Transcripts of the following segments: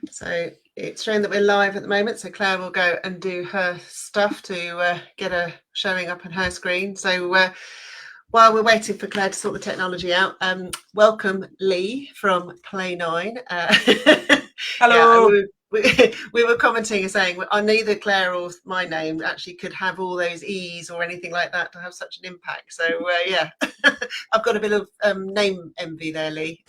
So it's showing that we're live at the moment. So Claire will go and do her stuff to get her showing up on her screen. So while we're waiting for Claire to sort the technology out, welcome Lee from Play 9. Yeah, Hello. we were commenting and saying neither Claire or my name actually could have all those E's or anything like that to have such an impact. So yeah, I've got a bit of name envy there, Lee.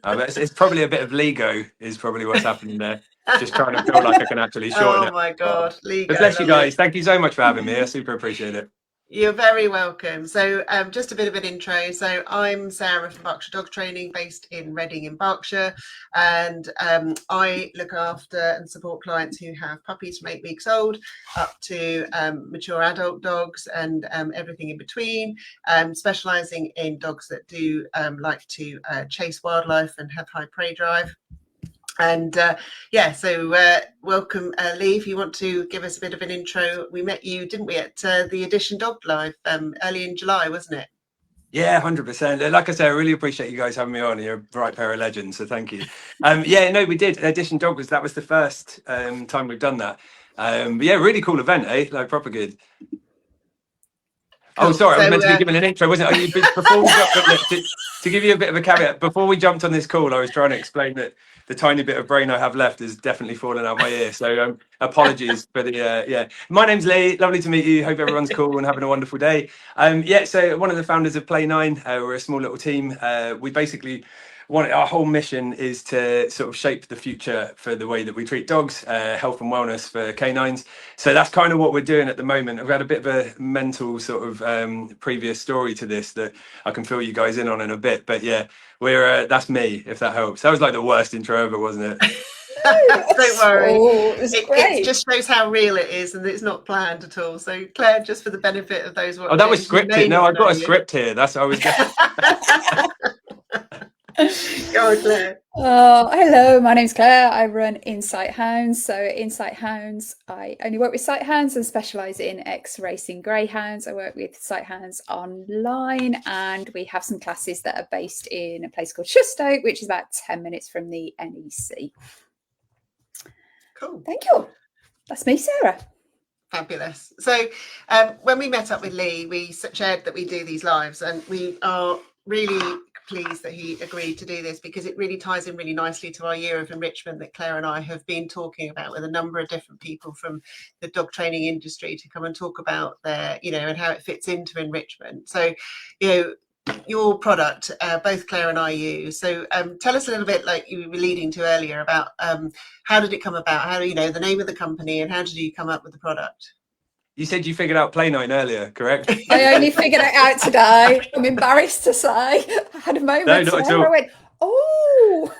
It's probably a bit of Lego is probably what's happening there. Just trying to feel like I can actually shorten Oh it. my God, But Lego, bless you love it. guys. Thank you so much for having me. I super appreciate it. You're very welcome. So just a bit of an intro. So I'm Sarah from Berkshire Dog Training, based in Reading in Berkshire, and I look after and support clients who have puppies from 8 weeks old up to mature adult dogs and everything in between, specialising in dogs that do like to chase wildlife and have high prey drive. And yeah, so welcome, Lee. If you want to give us a bit of an intro, we met you, didn't we, at the Edition Dog Live early in July, wasn't it? Yeah, 100%. Like I say, I really appreciate you guys having me on. You're a bright pair of legends, so thank you. Yeah, no, we did. Edition Dog that was the first time we've done that. But yeah, really cool event, eh? Like proper good. Cool. Oh, sorry, I was So meant to be giving an intro, wasn't it? Before we jumped, to give you a bit of a caveat, before we jumped on this call, I was trying to explain that the tiny bit of brain I have left is definitely fallen out my ear. So apologies for the yeah. My name's Lee. Lovely to meet you. Hope everyone's cool and having a wonderful day. Yeah. So one of the founders of Play 9. We're a small little team. We basically our whole mission is to sort of shape the future for the way that we treat dogs, health and wellness for canines. So that's kind of what we're doing at the moment. I've had a bit of a mental sort of previous story to this that I can fill you guys in on in a bit. But yeah, we're that's me, if that helps. That was like the worst intro ever, wasn't it? don't worry. Oh, it was great. It just shows how real it is and it's not planned at all. So Claire, just for the benefit of those watching. Oh, that was scripted. No, I've got a script here. That's I was going. Go on, Claire. Hello, my name's Claire. I run Insight Hounds. So Insight Hounds, I only work with sight hounds and specialise in ex-racing greyhounds. I work with sight hounds online, and we have some classes that are based in a place called Shustoke, which is about 10 minutes from the NEC. Cool. Thank you. That's me, Sarah. Fabulous. So when we met up with Lee, we shared that we do these lives, and we are really pleased that he agreed to do this because it really ties in really nicely to our year of enrichment that Claire and I have been talking about with a number of different people from the dog training industry to come and talk about their, and how it fits into enrichment. So, your product, both Claire and I use. So tell us a little bit, like you were leading to earlier, about how did it come about? How do you know the name of the company and how did you come up with the product? You said you figured out Play 9 earlier, correct? I only figured it out today. I'm embarrassed to say. I had a moment. No, not at all. I went, oh.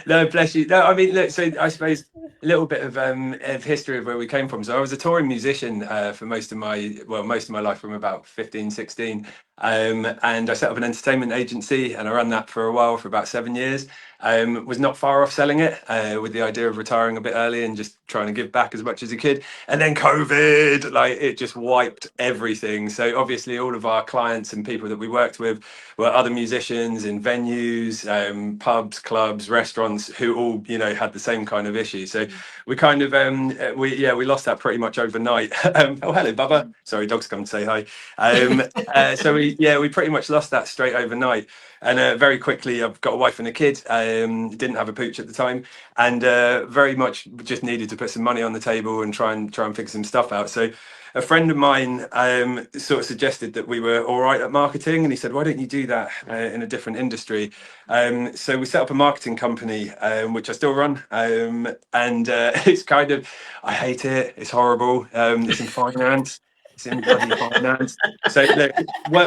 No, bless you. No, I mean, look. So I suppose a little bit of history of where we came from. So I was a touring musician for most of my life from about 15, 16. And I set up an entertainment agency and I ran that for a while, for about 7 years. Was not far off selling it with the idea of retiring a bit early and just trying to give back as much as you could. And then COVID, like it just wiped everything. So obviously all of our clients and people that we worked with were other musicians in venues, pubs, clubs, restaurants, who all, had the same kind of issue. So we kind of, we lost that pretty much overnight. Oh, hello, Bubba. Sorry, dog's come to say hi. So we pretty much lost that straight overnight. And very quickly, I've got a wife and a kid. Didn't have a pooch at the time, and very much just needed to put some money on the table and try and figure some stuff out. So a friend of mine sort of suggested that we were all right at marketing, and he said, "Why don't you do that in a different industry?" So we set up a marketing company, which I still run, and it's kind of, I hate it. It's horrible. It's in finance. It's in bloody finance. So look,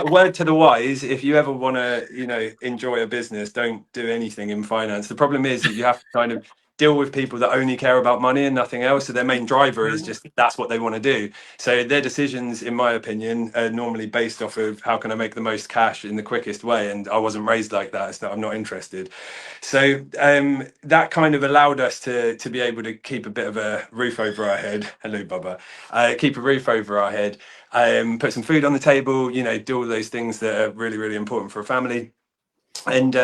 word to the wise: if you ever want to, enjoy a business, don't do anything in finance. The problem is that you have to kind of deal with people that only care about money and nothing else. So their main driver is just that's what they want to do. So their decisions, in my opinion, are normally based off of how can I make the most cash in the quickest way. And I wasn't raised like that, so I'm not interested. So that kind of allowed us to be able to keep a bit of a roof over our head. Hello, Bubba. Keep a roof over our head. Put some food on the table. Do all those things that are really, really important for a family. And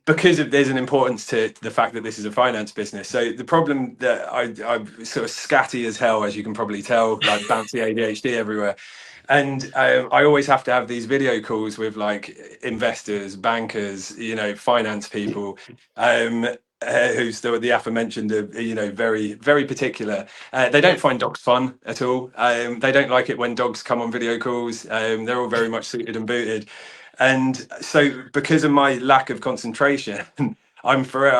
because there's an importance to the fact that this is a finance business. So the problem that I'm sort of scatty as hell, as you can probably tell, like bouncy ADHD everywhere. And I always have to have these video calls with like investors, bankers, finance people, who's the aforementioned, very, very particular. They don't find dogs fun at all. They don't like it when dogs come on video calls. They're all very much suited and booted. And so because of my lack of concentration, I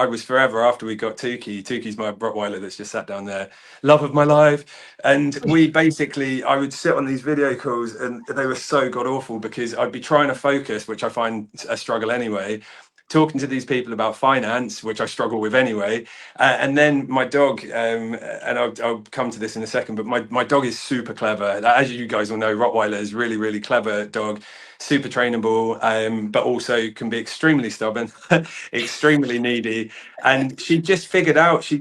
was forever after we got Tuki. Tuki's my Rottweiler that's just sat down there, love of my life. And I would sit on these video calls and they were so god awful because I'd be trying to focus, which I find a struggle anyway, talking to these people about finance, which I struggle with anyway. And then my dog, and I'll come to this in a second, but my dog is super clever. As you guys all know, Rottweiler is really, really clever dog, super trainable, but also can be extremely stubborn, extremely needy. And she just figured out, she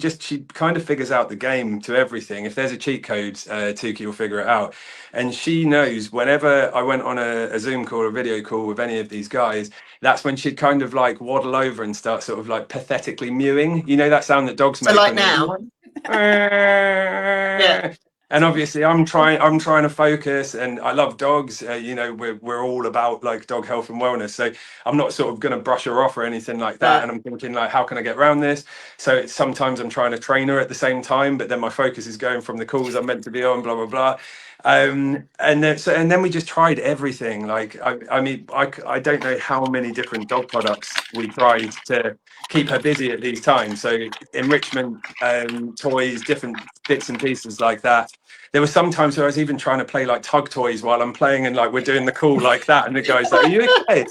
kind of figures out the game to everything. If there's a cheat code, Tuki will figure it out. And she knows whenever I went on a Zoom call or a video call with any of these guys, that's when she'd kind of like waddle over and start sort of like pathetically mewing. You know that sound that dogs make? So like now. Yeah. And obviously I'm trying to focus, and I love dogs. We're all about like dog health and wellness. So I'm not sort of going to brush her off or anything like that. And I'm thinking like, how can I get around this? So sometimes I'm trying to train her at the same time, but then my focus is going from the calls I'm meant to be on, blah, blah, blah. And then we just tried everything. Like, I don't know how many different dog products we tried to keep her busy at these times. So enrichment, toys, different bits and pieces like that. There were some times where I was even trying to play like tug toys while I'm playing, and like we're doing the call like that, and the guy's like, "Are you okay?"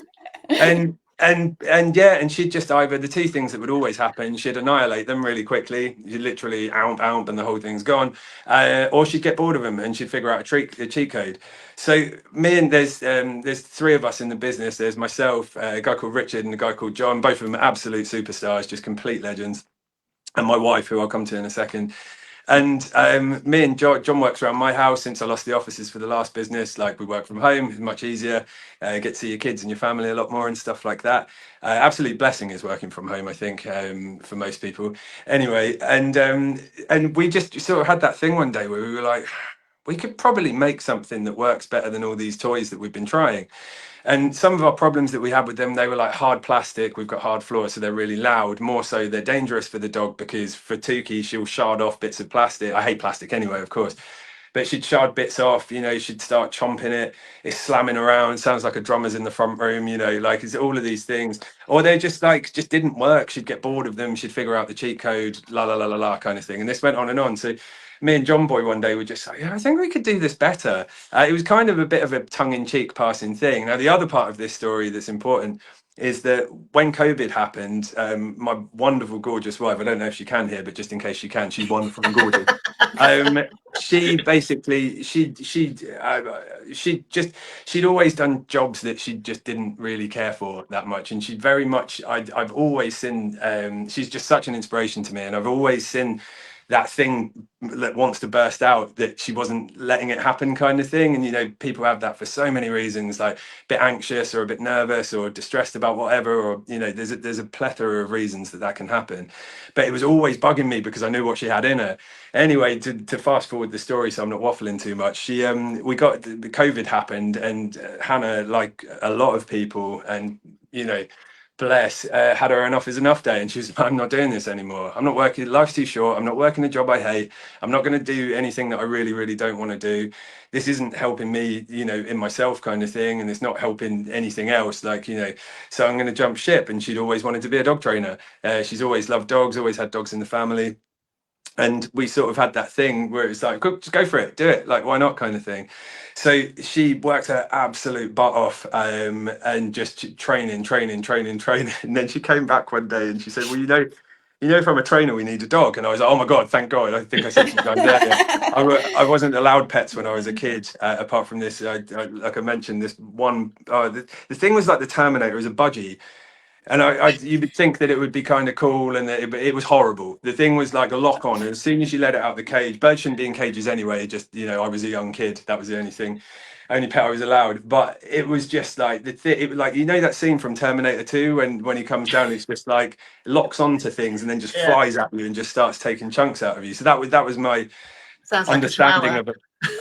And she'd just either, the two things that would always happen, she'd annihilate them really quickly. You literally oump, and the whole thing's gone. Or she'd get bored of them and she'd figure out a cheat code. So there's three of us in the business. There's myself, a guy called Richard, and a guy called John. Both of them are absolute superstars, just complete legends. And my wife, who I'll come to in a second. And me and John works around my house. Since I lost the offices for the last business, like, we work from home. It's much easier. Get to see your kids and your family a lot more and stuff like that. Absolute blessing is working from home, I think, for most people. Anyway, and we just sort of had that thing one day where we were like, we could probably make something that works better than all these toys that we've been trying. And some of our problems that we had with them, they were like hard plastic. We've got hard floors, so they're really loud. More so, they're dangerous for the dog because for Tuki, she'll shard off bits of plastic. I hate plastic anyway, of course. But she'd shard bits off, she'd start chomping it. It's slamming around. Sounds like a drummer's in the front room, like it's all of these things. Or they just didn't work. She'd get bored of them. She'd figure out the cheat code, la, la, la, la, la kind of thing. And this went on and on. So me and John Boy one day were just like, I think we could do this better. It was kind of a bit of a tongue-in-cheek passing thing. Now, the other part of this story that's important is that when COVID happened, my wonderful, gorgeous wife, I don't know if she can hear, but just in case she can, she's wonderful and gorgeous. She basically, she'd always done jobs that she just didn't really care for that much. And she'd very much, I've always seen, she's just such an inspiration to me. And I've always seen that thing that wants to burst out, that she wasn't letting it happen kind of thing. And people have that for so many reasons, like a bit anxious or a bit nervous or distressed about whatever, or there's a plethora of reasons that can happen. But it was always bugging me because I knew what she had in her. Anyway, to fast forward the story so I'm not waffling too much, we got the COVID happened, and Hannah, like a lot of people, and bless, had her enough is enough day, and she was, I'm not doing this anymore. I'm not working, life's too short. I'm not working a job I hate. I'm not going to do anything that I really, really don't want to do. This isn't helping me, in myself kind of thing, and it's not helping anything else, so I'm going to jump ship. And she'd always wanted to be a dog trainer. She's always loved dogs, always had dogs in the family. And we sort of had that thing where it's like, just go for it, do it, like, why not, kind of thing. So she worked her absolute butt off, and just training. And then she came back one day and she said, well, if I'm a trainer, we need a dog. And I was like, oh my God, thank God. I think I said to you guys earlier, I wasn't allowed pets when I was a kid, apart from this, like I mentioned, this one, the thing was like the Terminator is a budgie. And you would think that it would be kind of cool, and it was horrible. The thing was like a lock on, and as soon as you let it out of the cage, birds shouldn't be in cages anyway. Just I was a young kid, that was the only thing. only pet I was allowed. But it was just like it was like, you know, that scene from Terminator 2 when he comes down, it's just like locks onto things and then just Yeah. flies at you and just starts taking chunks out of you. So that was my Sounds like a understanding chihuahua. of it.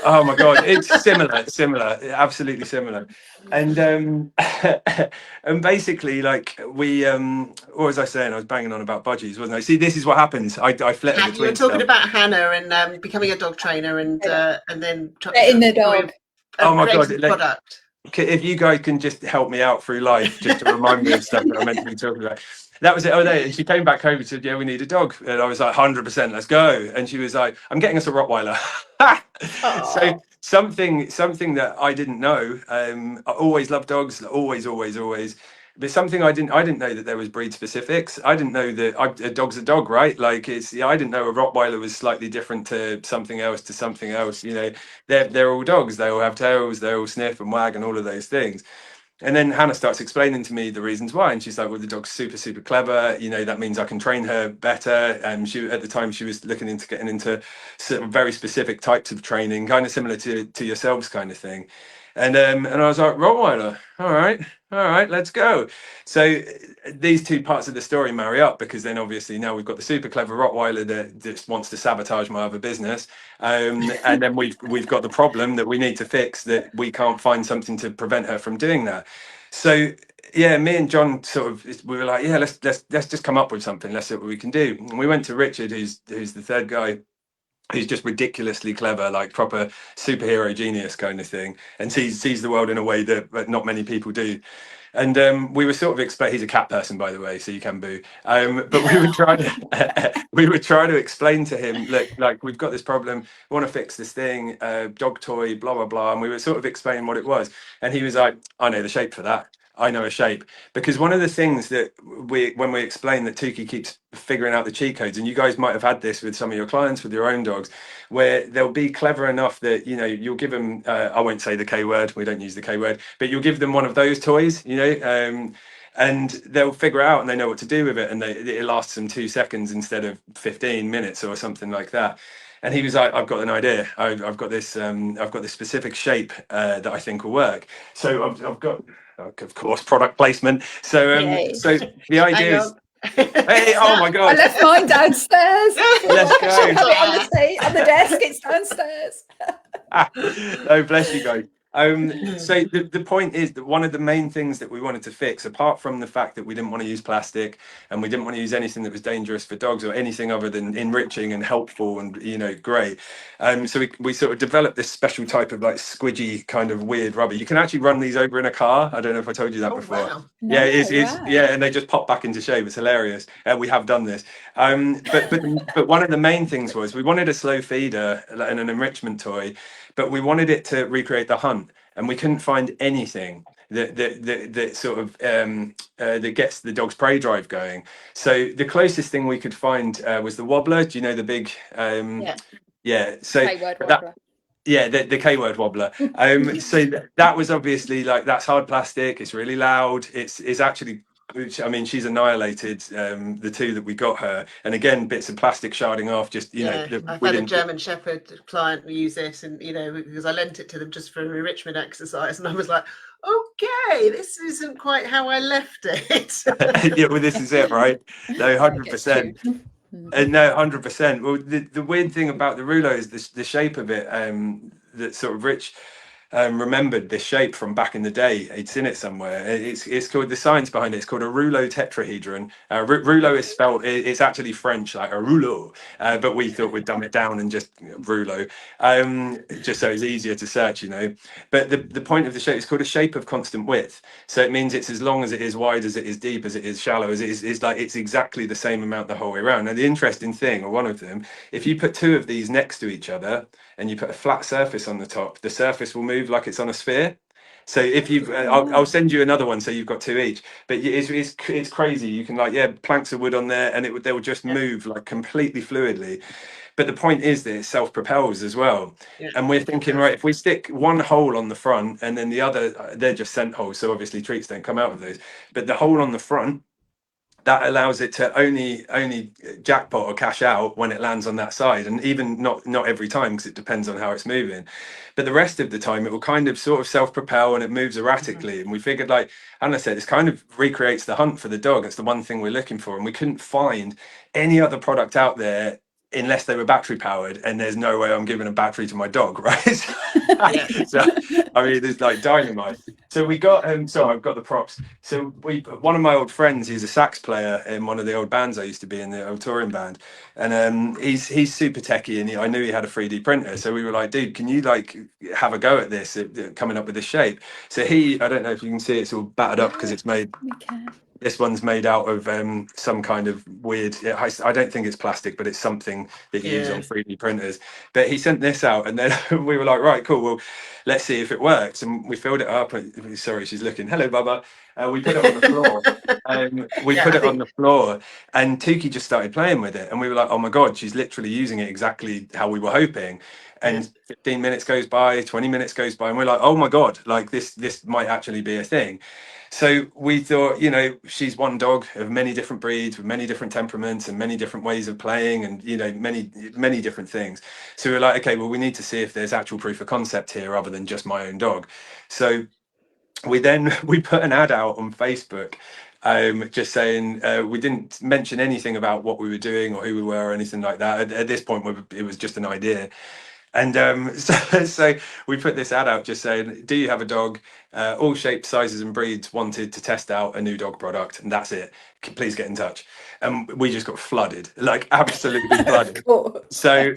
Oh my god, it's similar, absolutely similar. And and basically, like, we what was I saying? I was banging on about budgies, wasn't I? See, this is what happens. I flitter You were between talking stuff. about Hannah and becoming a dog trainer and then Getting the dog. Oh my god, creating like, product. if you guys can just help me out through life, just to remind me of stuff that I'm meant to be talking about. That was it. Oh, and she came back home and said, "Yeah, we need a dog." And I was like, "100%, let's go." And she was like, "I'm getting us a Rottweiler." So something that I didn't know. I always loved dogs, always. But something I didn't know that there was breed specifics. I didn't know that a dog's a dog, right? Like, I didn't know a Rottweiler was slightly different to something else. You know, they're all dogs. They all have tails. They all sniff and wag and all of those things. And then Hannah starts explaining to me the reasons why, and she's like, "Well, the dog's super clever. You know, that means I can train her better." And she, at the time, she was looking into getting into sort of very specific types of training, kind of similar to yourselves, kind of thing. And I was like, "Rottweiler, all right, let's go." So these two parts of the story marry up, because then obviously now we've got the super clever Rottweiler that just wants to sabotage my other business, and then we've got the problem that we need to fix, that we can't find something to prevent her from doing that. So yeah, me and John we were like, yeah, let's just come up with something. Let's see what we can do. And we went to Richard, who's the third guy, who's just ridiculously clever, like proper superhero genius kind of thing, and sees the world in a way that not many people do. And we were sort of he's a cat person, by the way, so you can boo. But we were trying to we were trying to explain to him, look, like, we've got this problem, we want to fix this thing, dog toy, blah blah blah. And we were sort of explaining what it was, and he was like, "I know the shape for that. I know a shape." Because one of the things that when we explain that Tukey keeps figuring out the cheat codes, and you guys might have had this with some of your clients with your own dogs, where they'll be clever enough that, you know, you'll give them, I won't say the K word, we don't use the K word, but you'll give them one of those toys, you know, and they'll figure it out and they know what to do with it, and it lasts them 2 seconds instead of 15 minutes or something like that. And he was like, "I've got an idea. I've got this specific shape that I think will work." So I've got, of course, product placement. So so the idea is, hey, oh my I god, left mine downstairs. let's go. Have it on the seat, on the desk. It's downstairs. No, bless you guys. So the point is that one of the main things that we wanted to fix, apart from the fact that we didn't want to use plastic and we didn't want to use anything that was dangerous for dogs or anything other than enriching and helpful and, you know, great. So we sort of developed this special type of like squidgy kind of weird rubber. You can actually run these over in a car. I don't know if I told you that Oh, before. wow. Yeah, it's wow. yeah, and they just pop back into shape. It's hilarious. We have done this. But one of the main things was we wanted a slow feeder and an enrichment toy, but we wanted it to recreate the hunt, and we couldn't find anything that sort of that gets the dog's prey drive going. So the closest thing we could find was the wobbler. Do you know the big? Yeah. So K-word that, wobbler. yeah, the K-word wobbler. So that was obviously like, that's hard plastic. It's really loud. It's actually, I mean, she's annihilated the two that we got her, and again, bits of plastic sharding off. Just, you know, I've we had a didn't. German Shepherd client use it, and, you know, because I lent it to them just for an enrichment exercise, and I was like, okay, this isn't quite how I left it. Yeah, well, this is it, right? No, 100%. No, 100%. Well, the weird thing about the Roolo is the shape of it. That sort of Rich remembered this shape from back in the day. It's in it somewhere. It's called, the science behind it, it's called a rouleau tetrahedron. Rouleau is spelled, it's actually French, like a rouleau, but we thought we'd dumb it down and just rouleau, just so it's easier to search, you know. But the point of the shape is called a shape of constant width. So it means it's as long as it is, wide as it is, deep as it is, shallow as it is like, it's exactly the same amount the whole way around. Now, the interesting thing, or one of them, if you put two of these next to each other and you put a flat surface on the top, the surface will move like it's on a sphere. So if you've, I'll send you another one, so you've got two each. But it's crazy. You can, like, yeah, planks of wood on there, and they will just move like completely fluidly. But the point is that it self-propels as well. Yeah. And we're thinking, right, if we stick one hole on the front and then the other, they're just scent holes, so obviously treats don't come out of those. But the hole on the front, that allows it to only jackpot or cash out when it lands on that side, and even not every time, because it depends on how it's moving. But the rest of the time, it will kind of sort of self-propel and it moves erratically. And we figured, like Anna said, this kind of recreates the hunt for the dog. It's the one thing we're looking for, and we couldn't find any other product out there unless they were battery powered, and there's no way I'm giving a battery to my dog, right? So I mean, it's like dynamite. So we got so I've got the props. So one of my old friends, he's a sax player in one of the old bands I used to be in, the old touring band, and he's super techie, and I knew he had a 3D printer. So we were like, dude, can you like have a go at this, coming up with this shape? So I don't know if you can see, it's all battered up because it's made. We can. This one's made out of some kind of weird, I don't think it's plastic, but it's something that you use on 3D printers. But he sent this out, and then we were like, right, cool, well, let's see if it works. And we filled it up. Sorry, she's looking. Hello, Bubba. We put it on the floor. Put it on the floor, and Tuki just started playing with it. And we were like, oh my God, she's literally using it exactly how we were hoping. And 15 minutes goes by, 20 minutes goes by, and we're like, oh my God, like this might actually be a thing. So we thought, you know, she's one dog of many different breeds with many different temperaments and many different ways of playing, and, you know, many different things. So we were like, okay, well, we need to see if there's actual proof of concept here other than just my own dog. So we put an ad out on Facebook, just saying, we didn't mention anything about what we were doing or who we were or anything like that. At this point, it was just an idea. And so we put this ad out just saying, do you have a dog? All shapes, sizes and breeds wanted to test out a new dog product, and that's it. Please get in touch. And we just got flooded, like absolutely flooded. So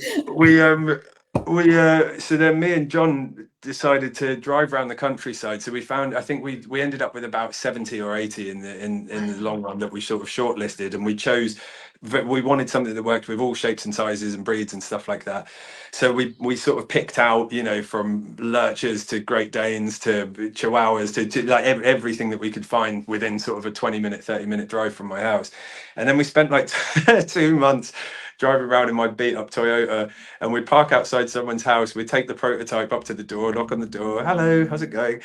so then me and John decided to drive around the countryside. So we found, I think we ended up with about 70 or 80 in the long run that we sort of shortlisted, and we chose. We wanted something that worked with all shapes and sizes and breeds and stuff like that. So we sort of picked out, you know, from lurchers to Great Danes to Chihuahuas to like everything that we could find within sort of a 20-minute, 30-minute drive from my house. And then we spent like 2 months driving around in my beat up Toyota, and we'd park outside someone's house. We'd take the prototype up to the door, knock on the door. Hello, how's it going?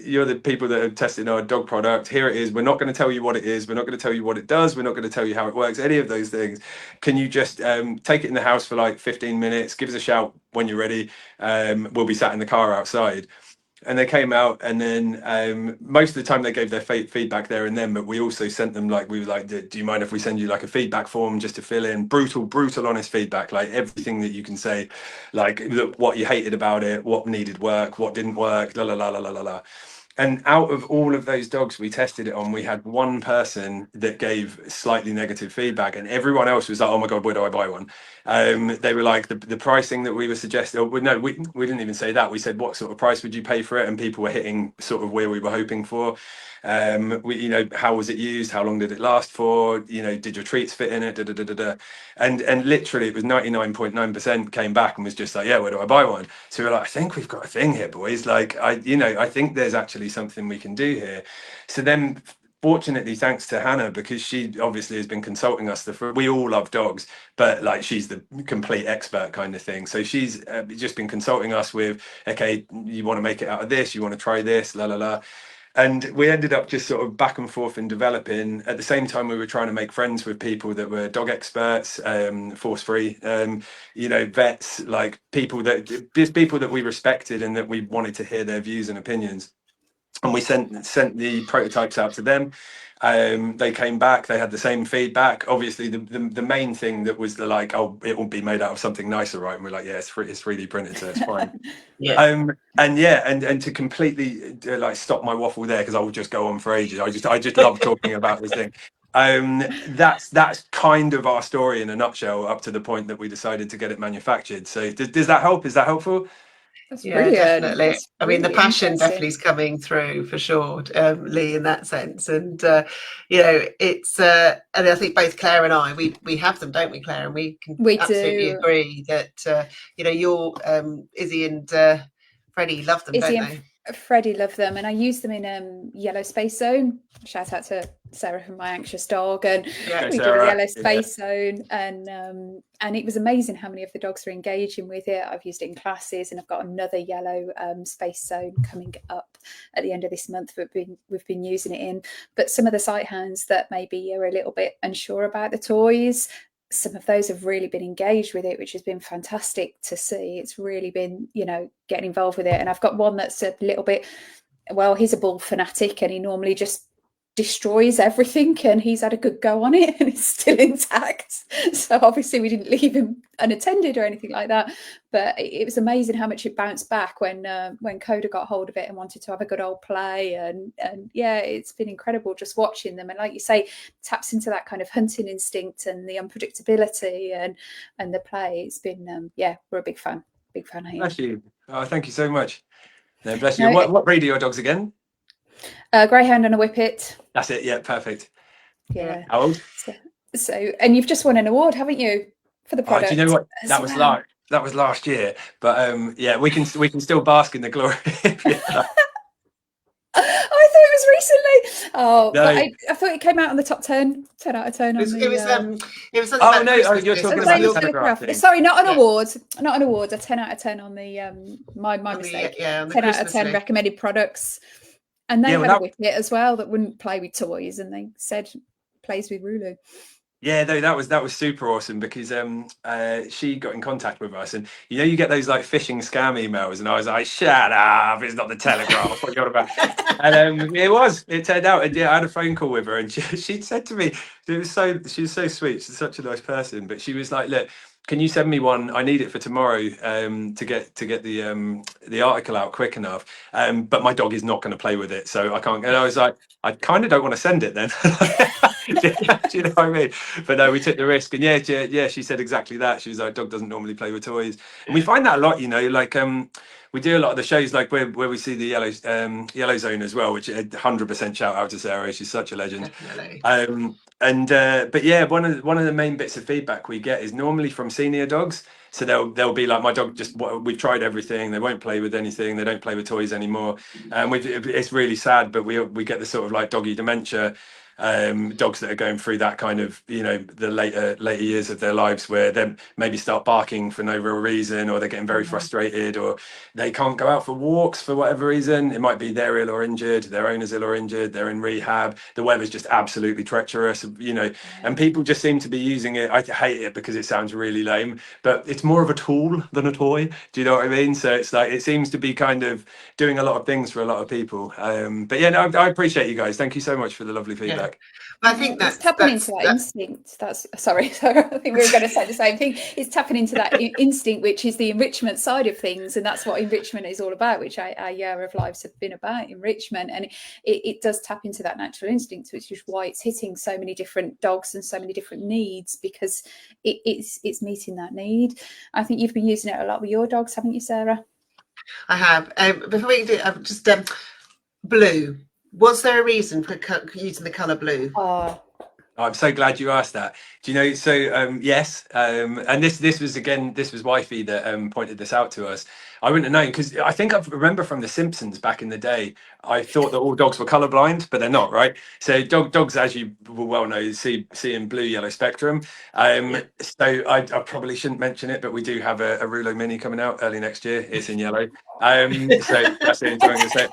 You're the people that have tested our dog product. Here it is. We're not going to tell you what it is. We're not going to tell you what it does. We're not going to tell you how it works, any of those things. Can you just take it in the house for like 15 minutes? Give us a shout when you're ready. We'll be sat in the car outside. And they came out, and then most of the time they gave their feedback there and then, but we also sent them, like, we were like, do you mind if we send you like a feedback form just to fill in? Brutal honest feedback, like everything that you can say, like, look, what you hated about it, what needed work, what didn't work, la la la la la la la. And out of all of those dogs we tested it on, we had one person that gave slightly negative feedback, and everyone else was like, oh my God, where do I buy one? They were like, the pricing that we were suggesting, we didn't even say that. We said, what sort of price would you pay for it? And people were hitting sort of where we were hoping for. You know, how was it used? How long did it last for? You know, did your treats fit in it? Da, da, da, da, da. And literally it was 99.9% came back and was just like, yeah, where do I buy one? So we're like, I think we've got a thing here, boys. Like, I think there's actually something we can do here. So then, fortunately, thanks to Hannah, because she obviously has been consulting us. We all love dogs, but like, she's the complete expert kind of thing. So she's just been consulting us with, okay, you want to make it out of this, you want to try this, la la la. And we ended up just sort of back and forth in developing. At the same time, we were trying to make friends with people that were dog experts, force-free, you know, vets, like people that we respected and that we wanted to hear their views and opinions. And we sent the prototypes out to them. They came back, they had the same feedback. Obviously the main thing that was like, oh, it will be made out of something nicer, right? And we're like, yeah, it's 3D printed, so it's fine. And to completely like stop my waffle there, because I will just go on for ages. I just love talking about this thing. That's kind of our story in a nutshell, up to the point that we decided to get it manufactured. So does that help? Is that helpful? That's Yeah, brilliant. definitely. That's I mean, the really passion interesting. definitely is coming through for sure, Lee, in that sense. And you know, it's and I think both Claire and I, we have them, don't we, Claire? And we can absolutely agree that you know, your Izzy and Freddie love them, Izzy don't and they? Freddie loved them, and I used them in Yellow Space Zone. Shout out to Sarah from My Anxious Dog, and Yeah. we did a Yellow Space Zone, and it was amazing how many of the dogs were engaging with it. I've used it in classes, and I've got another Yellow Space Zone coming up at the end of this month. We've been using it in, but some of the sight hounds that maybe are a little bit unsure about the toys, some of those have really been engaged with it, which has been fantastic to see. It's really been, you know, getting involved with it. And I've got one that's a little bit, well, he's a ball fanatic, and he normally just destroys everything, and he's had a good go on it and it's still intact. So obviously we didn't leave him unattended or anything like that, but it was amazing how much it bounced back when Coda got hold of it and wanted to have a good old play, and yeah, it's been incredible just watching them. And like you say, taps into that kind of hunting instinct and the unpredictability and the play. It's been yeah, we're a big fan here. Bless you. Oh, thank you so much. No, bless No, you. What breed are your dogs again? Greyhound and a Whippet. That's it. Yeah, perfect. Yeah. How old? So, and you've just won an award, haven't you, for the product? Do you know what? That was last year, but yeah, we can still bask in the glory. I thought it was recently. Oh, No. but I thought it came out on the top 10 out of 10. It was something Oh, about no, Christmas you're list. talking It was about your- the Telegraph thing. Sorry, not an Yeah. award. Not an award. A 10 out of 10 on the my on the- mistake. yeah, on the 10 out of Christmas 10 list. recommended products, and they Yeah, well, had a Whippet as well that wouldn't play with toys, and they said plays with Roolo. Yeah, though that was super awesome because she got in contact with us, and you know, you get those like phishing scam emails, and I was like, shut up, it's not the Telegraph, what you on about? And it turned out, and yeah, I had a phone call with her, and she said to me, she was so sweet, she's such a nice person, but she was like, look, can you send me one? I need it for tomorrow to get the article out quick enough. But my dog is not going to play with it, so I can't. And I was like, I kind of don't want to send it then. Do you know what I mean? But no, we took the risk, and yeah, she said exactly that. She was like, dog doesn't normally play with toys, and we find that a lot. You know, like we do a lot of the shows like where we see the yellow zone as well, which 100% shout out to Sarah. She's such a legend. Definitely. But yeah, one of the main bits of feedback we get is normally from senior dogs. So they'll be like, my dog we've tried everything, they won't play with anything, they don't play with toys anymore, and it's really sad, but we get the sort of like doggy dementia dogs that are going through that kind of, you know, the later years of their lives where they maybe start barking for no real reason, or they're getting very frustrated, or they can't go out for walks for whatever reason. It might be they're ill or injured, their owner's ill or injured, they're in rehab, the weather's just absolutely treacherous, you know, and people just seem to be using it. I hate it because it sounds really lame, but it's more of a tool than a toy. Do you know what I mean? So it's like, it seems to be kind of doing a lot of things for a lot of people. But yeah, no, I appreciate you guys. Thank you so much for the lovely feedback. Yeah. I think it's tapping into that instinct. That's sorry. I think we were going to say the same thing. It's tapping into that instinct, which is the enrichment side of things, and that's what enrichment is all about. Which our year of lives have been about, enrichment, and it does tap into that natural instinct, which is why it's hitting so many different dogs and so many different needs, because it's meeting that need. I think you've been using it a lot with your dogs, haven't you, Sarah? I have. Before we do, just blue. Was there a reason for using the colour blue? Oh, I'm so glad you asked that. Do you know? So yes, and this was wifey that pointed this out to us. I wouldn't have known, because I think I remember from The Simpsons back in the day, I thought that all dogs were colourblind, but they're not, right? So dogs, as you will well know, see in blue, yellow spectrum. So I probably shouldn't mention it, but we do have a Roolo Mini coming out early next year. It's in yellow. So that's the only thing to say.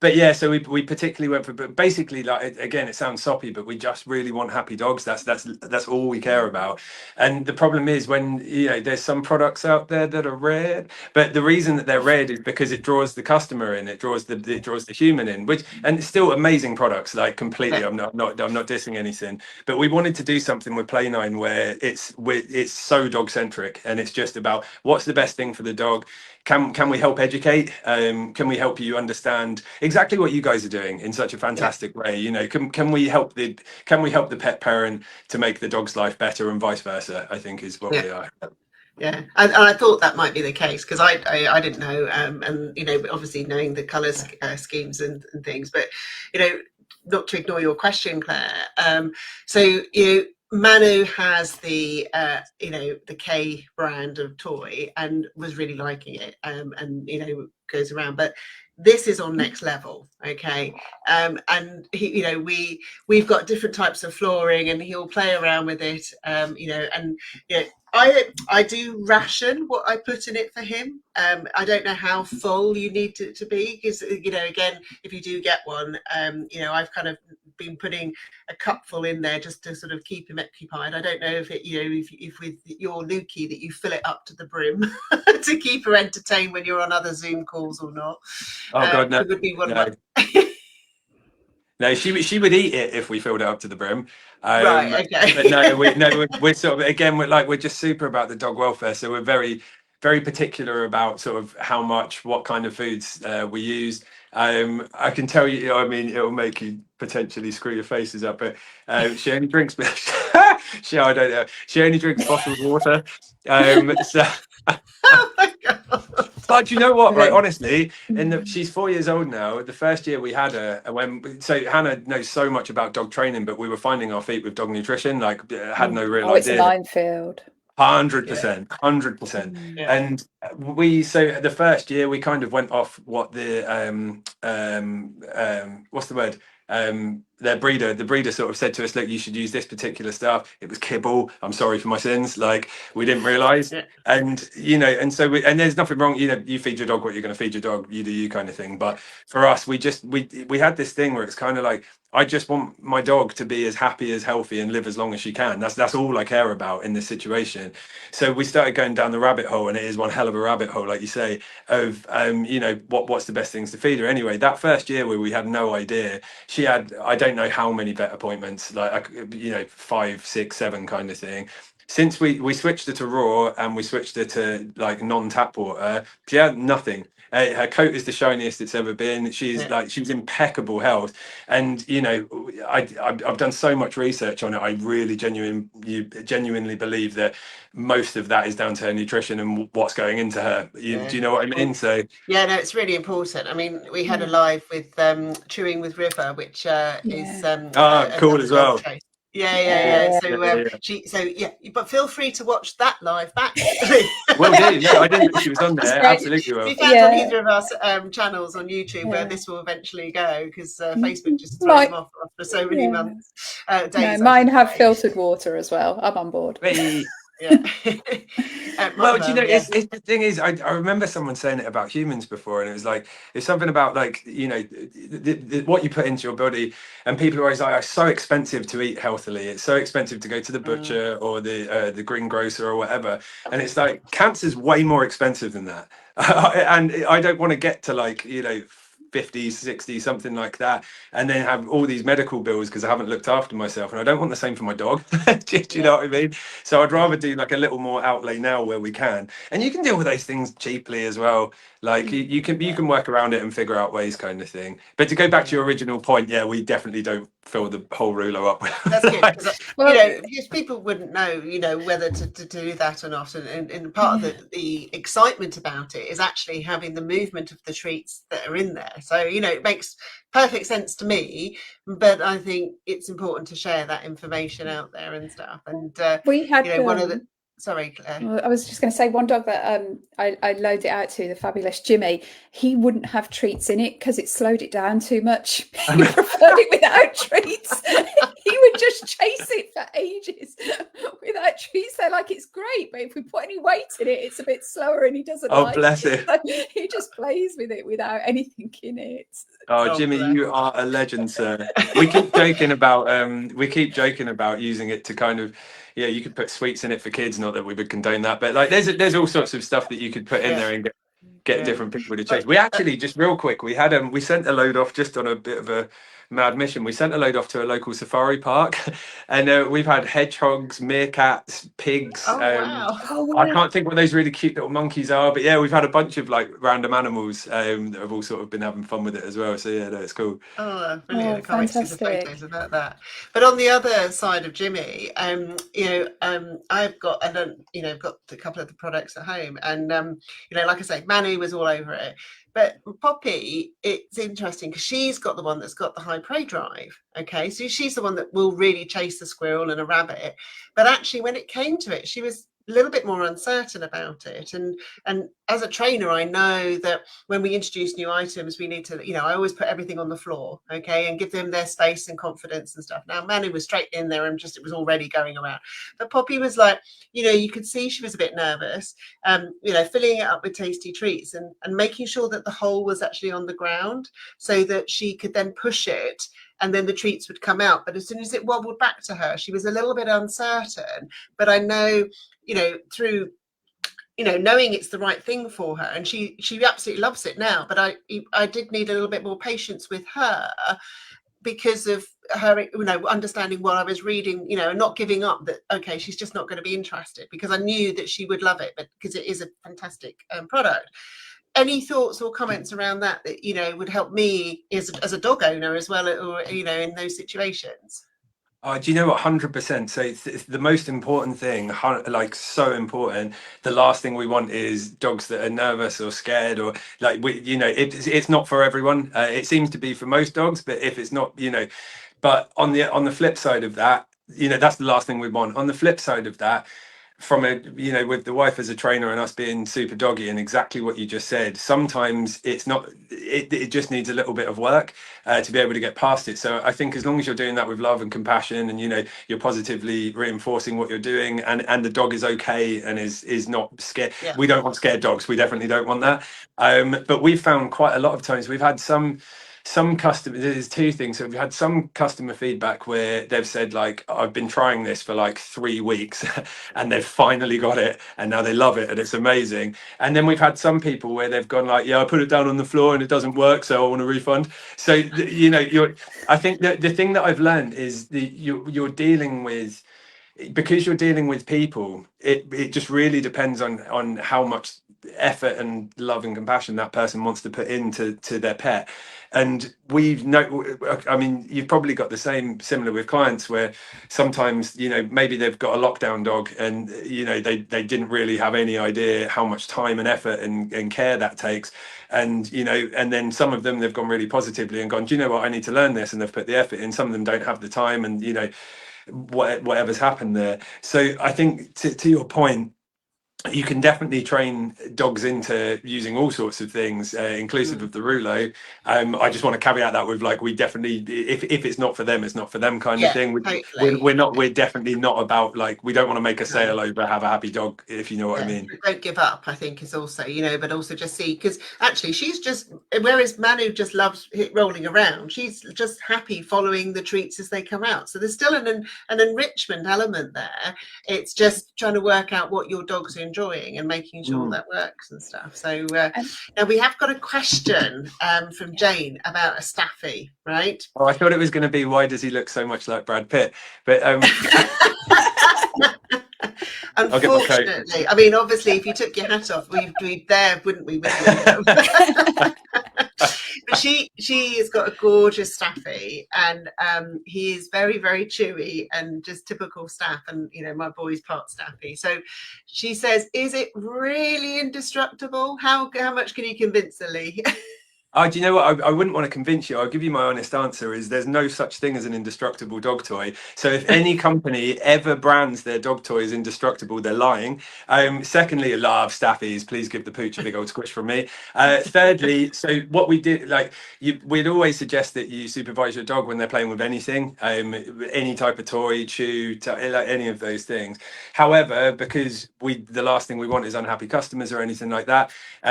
But yeah, so we particularly went for, but basically, like, again, it sounds soppy, but we just really want happy dogs. That's all we care about. And the problem is, when, you know, there's some products out there that are red, but the reason that they're red is because it draws the customer in, it draws the human in, and it's still amazing products, like, completely. I'm not dissing anything, but we wanted to do something with Play9 where it's so dog centric, and it's just about what's the best thing for the dog. Can we help educate? Can we help you understand exactly what you guys are doing in such a fantastic way? You know, can we help the pet parent to make the dog's life better, and vice versa? I think is what we are. Yeah, and I thought that might be the case, because I didn't know, and you know, obviously knowing the colour schemes and things, but you know, not to ignore your question, Claire. So you know, Manu has the the K brand of toy and was really liking it, and goes around. But this is on next level, okay? And we've got different types of flooring, and he'll play around with it, and I do ration what I put in it for him. I don't know how full you need it to be, because again, if you do get one, I've kind of been putting a cupful in there just to sort of keep him occupied. I don't know if it, if with your Lukey that you fill it up to the brim to keep her entertained when you're on other Zoom calls or not. Oh God, no, it would be one no. of my... No, she would eat it if we filled it up to the brim. Right. Okay. But no, we're sort of, again, we're just super about the dog welfare. So we're very, very particular about sort of how much, what kind of foods we use. I can tell you, I mean, it'll make you potentially screw your faces up, but she only drinks. I don't know. She only drinks bottled water. So. Oh my God. But you know what? Right, honestly, she's 4 years old now. The first year we had her, so Hannah knows so much about dog training, but we were finding our feet with dog nutrition. Like, had no real idea. It's a minefield. 100%, 100%. Yeah. And so the first year we kind of went off what the what's the word? The breeder sort of said to us, look, you should use this particular stuff. It was kibble. I'm sorry for my sins. Like, we didn't realize. Yeah. And and so and there's nothing wrong, you feed your dog what you're going to feed your dog, you do you kind of thing. But for us, we had this thing where it's kind of like, I just want my dog to be as happy, as healthy, and live as long as she can. That's all I care about in this situation. So we started going down the rabbit hole, and it is one hell of a rabbit hole, like you say, of what's the best things to feed her. Anyway, that first year where we had no idea, she had, I don't know how many vet appointments, like 5, 6, 7 kind of thing. Since we switched her to raw and we switched her to like non-tap water, she had nothing. Her coat is the shiniest it's ever been. She's impeccable health, and I've done so much research on it. I really genuinely believe that most of that is down to her nutrition and what's going into her. Do you know what I mean? So yeah, no, it's really important. I mean, we had a live with Chewing with River, which is cool as well. Yeah. So but feel free to watch that live back. Will do. No, I didn't know she was on there. Absolutely will. Be found on either of our channels on YouTube, where this will eventually go, because Facebook just throws them off after so many months. Days. Mine have filtered water as well. I'm on board. Yeah. Well, do you know, it's the thing is, I remember someone saying it about humans before, and it was like, it's something about like, what you put into your body, and people are always like, it's so expensive to eat healthily, it's so expensive to go to the butcher or the greengrocer or whatever, and it's like, cancer's way more expensive than that. And I don't want to get to like 50, 60, something like that, and then have all these medical bills because I haven't looked after myself, and I don't want the same for my dog. do you know what I mean? So I'd rather do like a little more outlay now where we can, and you can deal with those things cheaply as well. Like you can work around it and figure out ways, kind of thing. But to go back to your original point, yeah, we definitely don't fill the whole Roolo up with. That's good, because people wouldn't know, whether to do that or not, and part of the excitement about it is actually having the movement of the treats that are in there. So it makes perfect sense to me, but I think it's important to share that information out there and stuff. And we had one of the... Sorry, Claire. I was just going to say, one dog that I loaned it out to, the fabulous Jimmy, he wouldn't have treats in it because it slowed it down too much. He preferred it without treats. He would just chase it for ages without treats. They're like, it's great, but if we put any weight in it, it's a bit slower, and he doesn't like bless it. him. So he just plays with it without anything in it. Oh, Jimmy, you are a legend, sir. We keep joking about using it to kind of, you could put sweets in it for kids. Not that we would condone that, but like there's all sorts of stuff that you could put in there and get different people to chase. We actually, just real quick, we had we sent a load off just on a bit of a mad mission. We sent a load off to a local safari park, and we've had hedgehogs, meerkats, pigs. Wow. I can't think what those really cute little monkeys are, but yeah, we've had a bunch of like random animals that have all sort of been having fun with it as well. So yeah, no, it's cool. Oh, brilliant! I can't wait to see the photos about that. But on the other side of Jimmy, I've got I've got a couple of the products at home, and like I say, Manu was all over it. But Poppy, it's interesting because she's got the one that's got the high prey drive. Okay, so she's the one that will really chase a squirrel and a rabbit. But actually, when it came to it, she was a little bit more uncertain about it. And as a trainer, I know that when we introduce new items, we need to, I always put everything on the floor, okay, and give them their space and confidence and stuff. Now, Manu was straight in there and just, it was already going around. But Poppy was like, you could see she was a bit nervous, filling it up with tasty treats and making sure that the hole was actually on the ground so that she could then push it and then the treats would come out. But as soon as it wobbled back to her, she was a little bit uncertain. But I know, through knowing it's the right thing for her, and she absolutely loves it now. But I did need a little bit more patience with her because of her, understanding what I was reading, and not giving up that, okay, she's just not going to be interested, because I knew that she would love it, but because it is a fantastic product. Any thoughts or comments around that would help me as a dog owner as well, or in those situations? Do you know what? 100%. So it's the most important thing, like so important. The last thing we want is dogs that are nervous or scared, or like it's not for everyone. It seems to be for most dogs, but if it's not, but on the flip side of that, that's the last thing we want. On the flip side of that, from with the wife as a trainer and us being super doggy and exactly what you just said, sometimes it's not, it just needs a little bit of work to be able to get past it. So I think as long as you're doing that with love and compassion, and you're positively reinforcing what you're doing, and the dog is okay and is not scared. Yeah. We don't want scared dogs, we definitely don't want that. But we've found quite a lot of times we've had some customers, there's two things. So we've had some customer feedback where they've said, like, I've been trying this for like 3 weeks and they've finally got it and now they love it and it's amazing. And then we've had some people where they've gone like, yeah, I put it down on the floor and it doesn't work, so I want a refund. So I think that the thing that I've learned is you're dealing with, because you're dealing with people, it just really depends on how much effort and love and compassion that person wants to put into their pet. And you've probably got the similar with clients, where sometimes maybe they've got a lockdown dog and they didn't really have any idea how much time and effort and care that takes, and and then some of them, they've gone really positively and gone, do you know what, I need to learn this, and they've put the effort in. Some of them don't have the time, and whatever's happened there. So I think to your point, you can definitely train dogs into using all sorts of things, inclusive of the Roolo. I just want to caveat that with, like, we definitely, if it's not for them, it's not for them kind of thing. We're definitely not about, like, we don't want to make a sale over have a happy dog, if you know what I mean. Don't give up, I think, is also, but also just see, because actually she's just, whereas Manu just loves rolling around, she's just happy following the treats as they come out. So there's still an enrichment element there. It's just trying to work out what your dogs are enjoying and making sure that works and stuff. So now we have got a question from Jane about a staffy, right? Oh, I thought it was going to be, why does he look so much like Brad Pitt? But unfortunately, I mean, obviously, if you took your hat off, we'd be there, wouldn't we? But she has got a gorgeous staffy, and he is very, very chewy and just typical staff. And my boy's part staffy. So she says, "Is it really indestructible? How much can you convince Lee?" Do you know what? I wouldn't want to convince you. I'll give you my honest answer, is there's no such thing as an indestructible dog toy. So if any company ever brands their dog toy as indestructible, they're lying. Secondly, I love staffies. Please give the pooch a big old squish from me. Thirdly, so what we did, we'd always suggest that you supervise your dog when they're playing with anything, any type of toy, chew, like any of those things. However, because the last thing we want is unhappy customers or anything like that,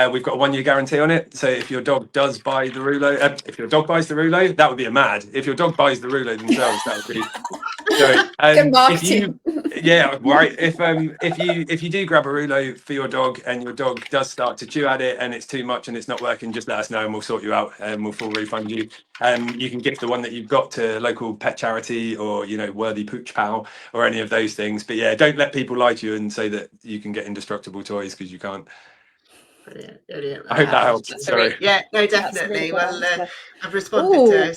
we've got a 1-year guarantee on it. So if your dog does buy the Roolo, if your dog buys the Roolo, that would be a mad. If your dog buys the Roolo themselves, that would be good marketing. Right. If you do grab a Roolo for your dog and your dog does start to chew at it and it's too much and it's not working, just let us know and we'll sort you out and we'll full refund you. You can gift the one that you've got to a local pet charity or Worthy Pooch Pal or any of those things. But yeah, don't let people lie to you and say that you can get indestructible toys, because you can't. Brilliant. I hope that helps. Sorry. Yeah, no, definitely. Well, I've responded to her.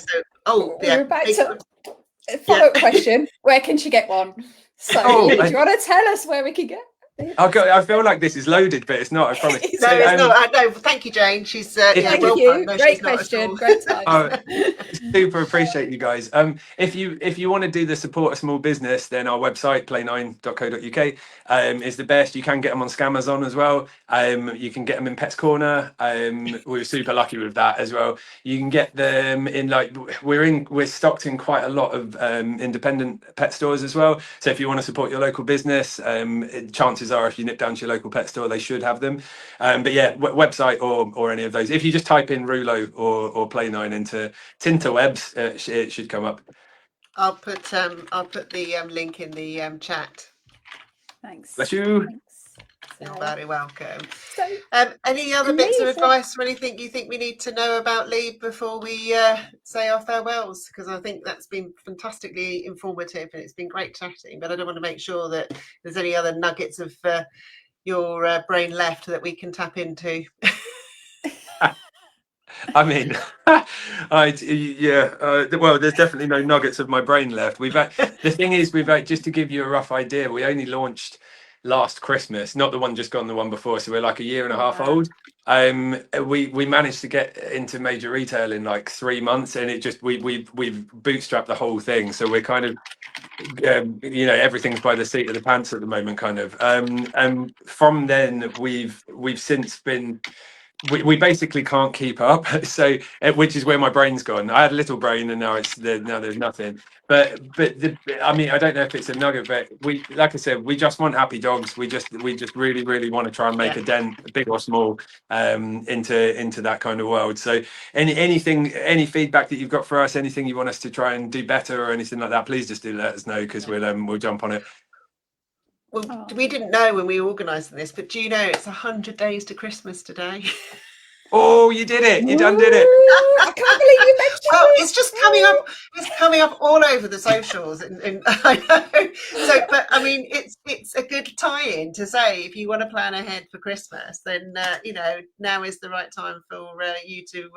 So, we're back to follow-up question. Where can she get one? So, do you want to tell us where we can get? I feel like this is loaded, but it's not, I promise. It's No, So, it's not. No, thank you, Jane. She's yeah, If- Thank well you. done. No, Great she's not at question. all. Great time. Oh, super appreciate you guys. If you want to do the support a small business, then our website play9.co.uk is the best. You can get them on Scamazon as well. You can get them in Pets Corner. We're super lucky with that as well. You can get them in, like, we're stocked in quite a lot of independent pet stores as well. So if you want to support your local business, chances are if you nip down to your local pet store, they should have them. But yeah, website or any of those. If you just type in Roolo or Play9 into Tinterwebs, it should come up. I'll put the link in the chat. Thanks. Bless you. Thanks, You're Sarah. very welcome. So, Any other bits of Lee, so- advice or anything you think we need to know about Lee before we say our farewells? Because I think that's been fantastically informative and it's been great chatting. But I don't want to make sure that there's any other nuggets of your brain left that we can tap into. I mean, well, there's definitely no nuggets of my brain left. The thing is, just to give you a rough idea, we only launched last Christmas, not the one just gone, the one before. So we're like a year and a half old. We managed to get into major retail in like 3 months, and we've bootstrapped the whole thing. So we're kind of everything's by the seat of the pants at the moment, kind of. And from then we've since been. We basically can't keep up, so which is where my brain's gone. I had a little brain, and now there's nothing. But I mean, I don't know if it's a nugget, but like I said, we just want happy dogs. We just really want to try and make a dent, big or small, into that kind of world. So any feedback that you've got for us, anything you want us to try and do better or anything like that, please just do let us know, because we'll jump on it. Well, we didn't know when we were organising this, but do you know it's 100 days to Christmas today? Oh, you did it! You done did it! I can't believe you mentioned Well, it. it's just coming up. It's coming up all over the socials, and I know. So, but I mean, it's a good tie-in to say if you want to plan ahead for Christmas, then now is the right time for you to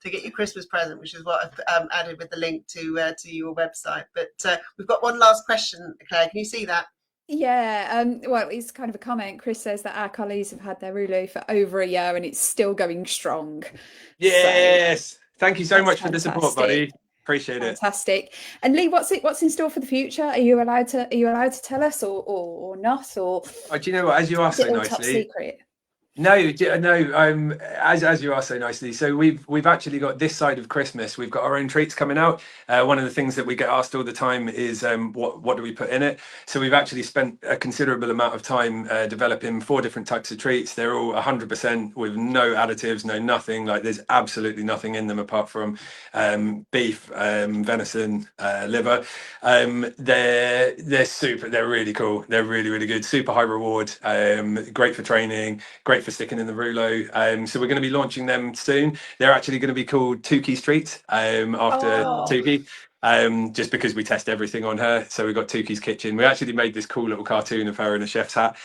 get your Christmas present, which is what I've added with the link to your website. But we've got one last question, Claire. Can you see that? Yeah, well, it's kind of a comment. Chris says that our colleagues have had their Roolo for over a year and it's still going strong. Yes, thank you so much for the fantastic. support, buddy. Appreciate it. Fantastic. And Lee, what's in store for the future? Are you allowed to tell us or not? Or Do you know what? As you asked so nicely, top secret? No. As you are so nicely. So we've actually got this side of Christmas. We've got our own treats coming out. One of the things that we get asked all the time is what do we put in it? So we've actually spent a considerable amount of time developing 4 different types of treats. They're all 100% with no additives, no nothing. Like there's absolutely nothing in them apart from beef, venison, liver. They're super. They're really cool. They're really good. Super high reward. Great for training. Great for sticking in the Roolo. So we're going to be launching them soon. They're actually going to be called Tukey's Treats after Tukey. Just because we test everything on her. So we've got Tukey's Kitchen. We actually made this cool little cartoon of her in a chef's hat.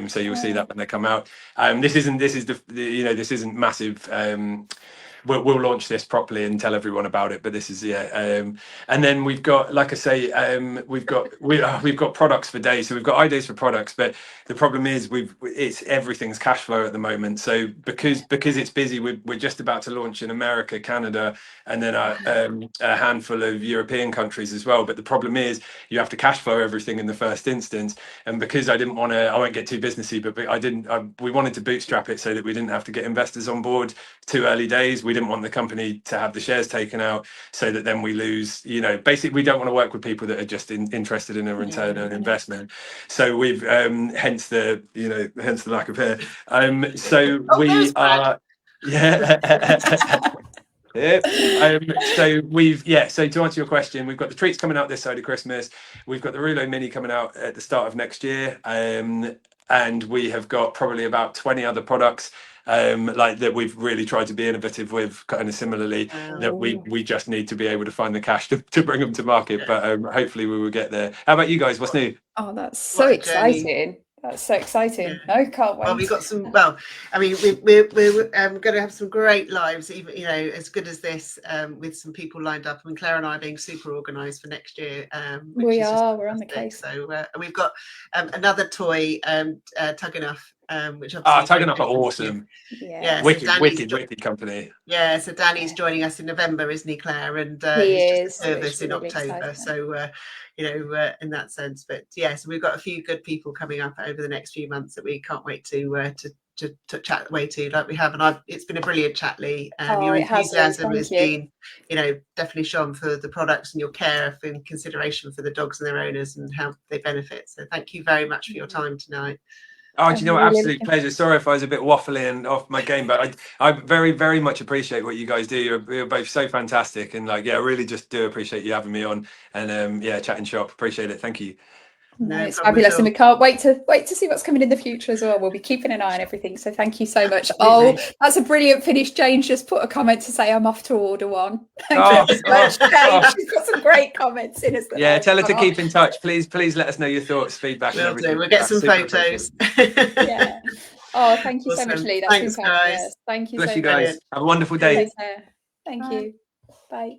So you'll see that when they come out. This isn't massive. We'll launch this properly and tell everyone about it. But this is and then we've got, like I say, we've got products for days. So we've got ideas for products, but the problem is it's everything's cash flow at the moment. So because it's busy, we're just about to launch in America, Canada, and then a handful of European countries as well. But the problem is you have to cash flow everything in the first instance. And because I won't get too businessy, but we wanted to bootstrap it so that we didn't have to get investors on board too early days. We didn't want the company to have the shares taken out so that then we lose, basically we don't want to work with people that are just interested in a return on investment. So we've hence the lack of hair. So we are so to answer your question, we've got the treats coming out this side of Christmas. We've got the Roolo Mini coming out at the start of next year, and we have got probably about 20 other products like that we've really tried to be innovative with, kind of similarly, that we just need to be able to find the cash to bring them to market. But hopefully we will get there. How about you guys? What's new? Oh, that's so exciting. That's so exciting. Yeah. No, can't wait. Well, we've got some. Well, I mean, we're going to have some great lives, even as good as this, with some people lined up. I mean, Claire and I are being super organised for next year. We're on the case. So, and we've got another toy, Tug Enough, which Tug Enough are awesome. Yeah, Wicked company. Yeah, so Danny's joining us in November, isn't he, Claire? And he's just a service in really October. exciting. So, in that sense. But yeah, so we've got a few good people coming up over the next few months that we can't wait to chat away to, like we have. And it's been a brilliant chat, Lee. Your enthusiasm has been, definitely shown for the products, and your care and consideration for the dogs and their owners and how they benefit. So thank you very much for your time tonight. Oh, do you know what? Absolute pleasure. Sorry if I was a bit waffly and off my game, but I very, very much appreciate what you guys do. You're both so fantastic, and I really just do appreciate you having me on, and chatting shop. Appreciate it. Thank you. No, it's fabulous, and we can't wait to see what's coming in the future as well. We'll be keeping an eye on everything. So thank you so much. Oh, that's a brilliant finish. Jane's just put a comment to say I'm off to order one. Thank you so much, Jane. She's got some great comments in as well. Yeah, tell her to keep in touch. Please let us know your thoughts, feedback, and everything. We'll get some photos. Yeah. Oh, thank you so much, Lee. That's Thanks, guys. Thank you. Bless so you guys. much. Have a wonderful day. Thank you. Bye.